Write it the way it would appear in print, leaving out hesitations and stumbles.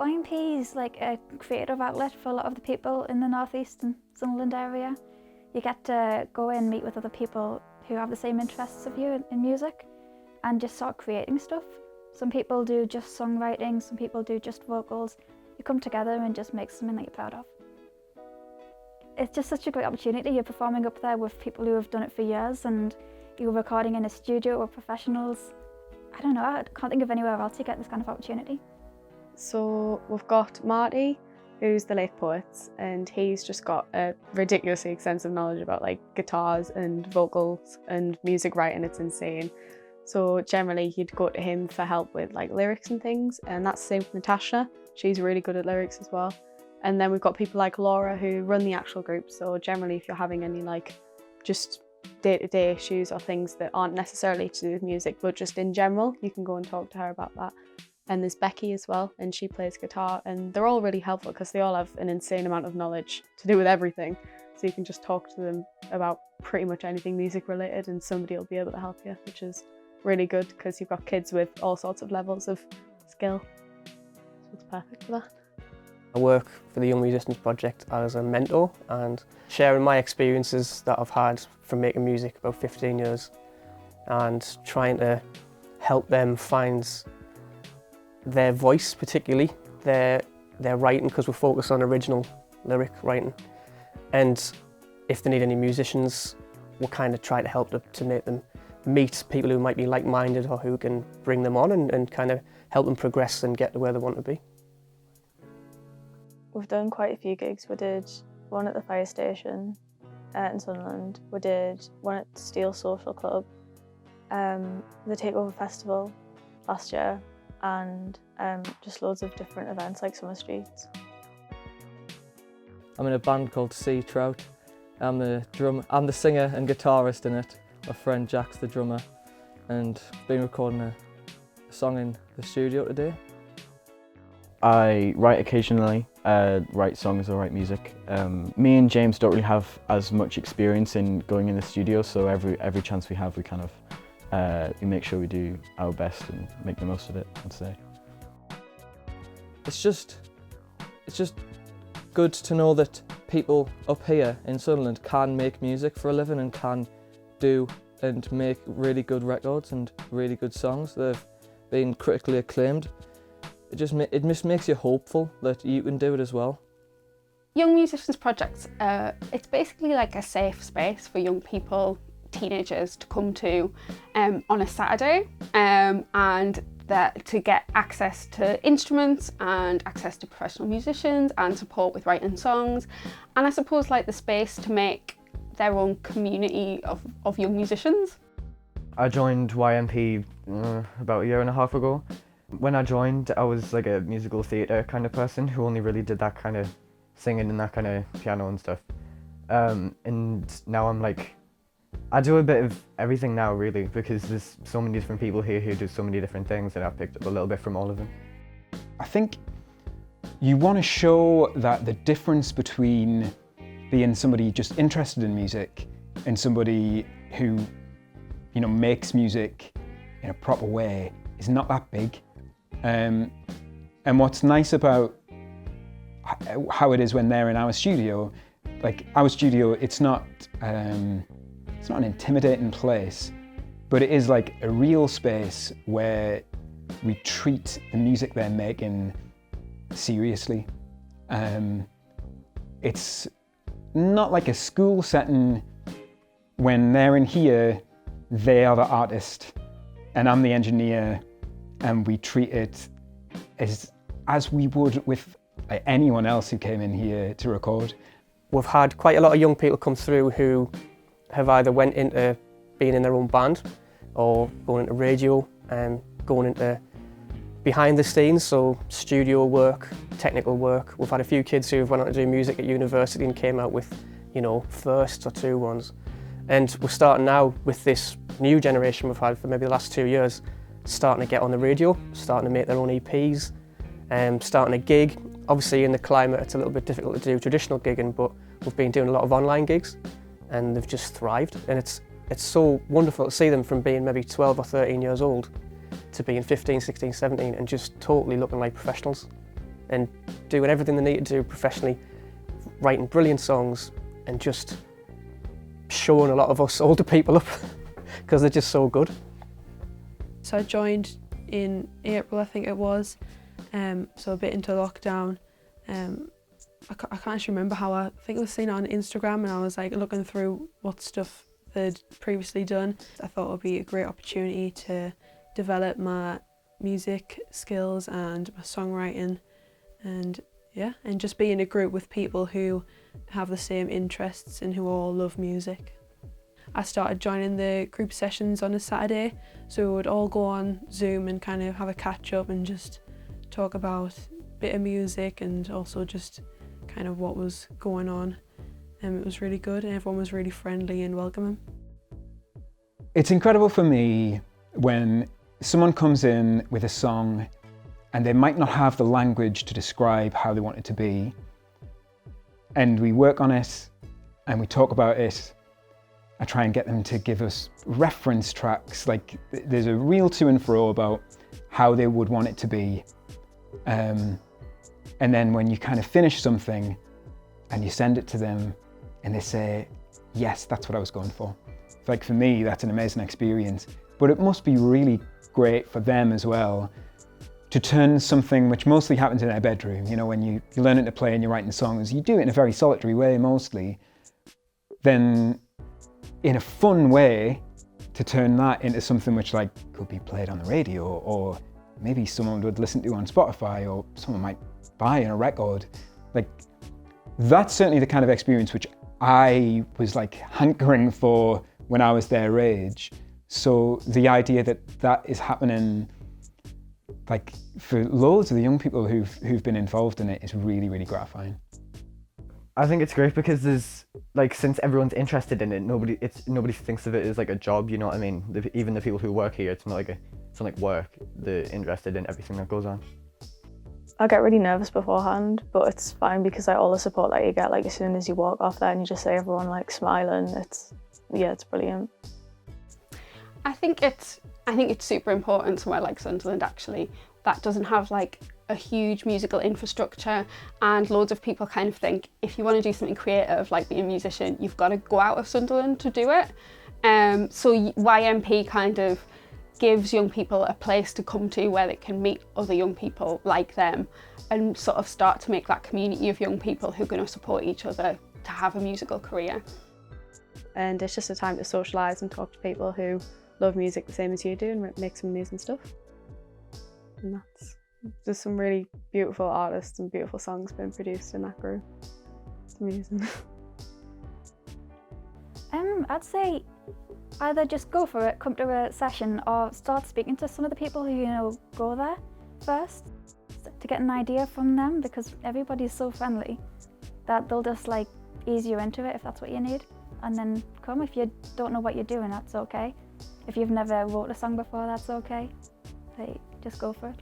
YMP is like a creative outlet for a lot of the people in the northeast and Sunderland area. You get to go and meet with other people who have the same interests of you in music and just start creating stuff. Some people do just songwriting, some people do just vocals. You come together and just make something that you're proud of. It's just such a great opportunity. You're performing up there with people who have done it for years and you're recording in a studio with professionals. I don't know, I can't think of anywhere else you get this kind of opportunity. So we've got Marty, who's the Lake Poets, and he's just got a ridiculously extensive knowledge about like guitars and vocals and music writing. It's insane. So generally you'd go to him for help with like lyrics and things, and that's the same with Natasha. She's really good at lyrics as well. And then we've got people like Laura who run the actual group. So generally if you're having any like just day-to-day issues or things that aren't necessarily to do with music but just in general, you can go and talk to her about that. And there's Becky as well, and she plays guitar, and they're all really helpful because they all have an insane amount of knowledge to do with everything. So you can just talk to them about pretty much anything music related and somebody will be able to help you, which is really good because you've got kids with all sorts of levels of skill. So it's perfect for that. I work for the Young Musicians Project as a mentor and sharing my experiences that I've had from making music about 15 years and trying to help them find their voice, particularly their writing, because we're focused on original lyric writing. And if they need any musicians, we'll kind of try to help them to make them meet people who might be like-minded or who can bring them on and kind of help them progress and get to where they want to be. We've done quite a few gigs. We did one at the fire station in Sunderland. We did one at Steel Social Club, the Takeover Festival last year, and just loads of different events like Summer Streets. I'm in a band called Sea Trout. I'm the singer and guitarist in it. My friend Jack's the drummer, and I've been recording a song in the studio today. I write occasionally, write songs or write music. Me and James don't really have as much experience in going in the studio, so every chance we have, we kind of we make sure we do our best and make the most of it, I'd say. It's just good to know that people up here in Sunderland can make music for a living and can do and make really good records and really good songs. They've been critically acclaimed. It just makes you hopeful that you can do it as well. Young Musicians Projects, it's basically like a safe space for young people, teenagers to come to on a Saturday and to get access to instruments and access to professional musicians and support with writing songs, and I suppose like the space to make their own community of young musicians. I joined YMP about a year and a half ago. When I joined, I was like a musical theatre kind of person who only really did that kind of singing and that kind of piano and stuff. And now I'm like, I do a bit of everything now really, because there's so many different people here who do so many different things and I've picked up a little bit from all of them. I think you want to show that the difference between being somebody just interested in music and somebody who, you know, makes music in a proper way is not that big. And what's nice about how it is when they're in our studio, like our studio, it's not an intimidating place, but it is like a real space where we treat the music they're making seriously. It's not like a school setting. When they're in here, they are the artist and I'm the engineer, and we treat it as we would with anyone else who came in here to record. We've had quite a lot of young people come through who have either went into being in their own band or going into radio and going into behind the scenes, so studio work, technical work. We've had a few kids who've went on to do music at university and came out with, you know, firsts or 2-1s. And we're starting now with this new generation we've had for maybe the last 2 years, starting to get on the radio, starting to make their own EPs, starting a gig. Obviously in the climate it's a little bit difficult to do traditional gigging, but we've been doing a lot of online gigs and they've just thrived. And it's so wonderful to see them from being maybe 12 or 13 years old to being 15, 16, 17 and just totally looking like professionals. and doing everything they need to do professionally, writing brilliant songs and just showing a lot of us older people up because they're just so good. So I joined in April, I think it was, so a bit into lockdown. I can't actually remember how, I think I was seeing it on Instagram and I was like looking through what stuff they'd previously done. I thought it would be a great opportunity to develop my music skills and my songwriting, and yeah, and just be in a group with people who have the same interests and who all love music. I started joining the group sessions on a Saturday, so we would all go on Zoom and kind of have a catch up and just talk about a bit of music and also just kind of what was going on. It was really good and everyone was really friendly and welcoming. It's incredible for me when someone comes in with a song and they might not have the language to describe how they want it to be, and we work on it and we talk about it. I try and get them to give us reference tracks, like there's a real to and fro about how they would want it to be. And then when you kind of finish something and you send it to them and they say, yes, that's what I was going for. Like for me, that's an amazing experience, but it must be really great for them as well to turn something which mostly happens in their bedroom, you know, when you're learning to play and you're writing songs, you do it in a very solitary way mostly, then in a fun way to turn that into something which like could be played on the radio, or maybe someone would listen to on Spotify, or someone might buy in a record. Like that's certainly the kind of experience which I was like hankering for when I was their age. So the idea that that is happening like for loads of the young people who've been involved in it is really, really gratifying. I think it's great because there's like, since everyone's interested in it, nobody thinks of it as like a job, you know what I mean? Even the people who work here, it's not like work. They're interested in everything that goes on. I get really nervous beforehand, but it's fine because like all the support that you get, like as soon as you walk off there and you just see everyone like smiling, it's brilliant. I think it's super important somewhere like Sunderland actually that doesn't have like a huge musical infrastructure, and loads of people kind of think if you want to do something creative like being a musician, you've got to go out of Sunderland to do it. So YMP kind of gives young people a place to come to where they can meet other young people like them and sort of start to make that community of young people who are going to support each other to have a musical career. And it's just a time to socialise and talk to people who love music the same as you do and make some amazing stuff. And there's some really beautiful artists and beautiful songs being produced in that group. It's amazing. I'd say either just go for it, come to a session, or start speaking to some of the people who go there first to get an idea from them, because everybody's so friendly that they'll just like ease you into it if that's what you need. And then come. If you don't know what you're doing, that's okay. If you've never wrote a song before, that's okay. Just go for it.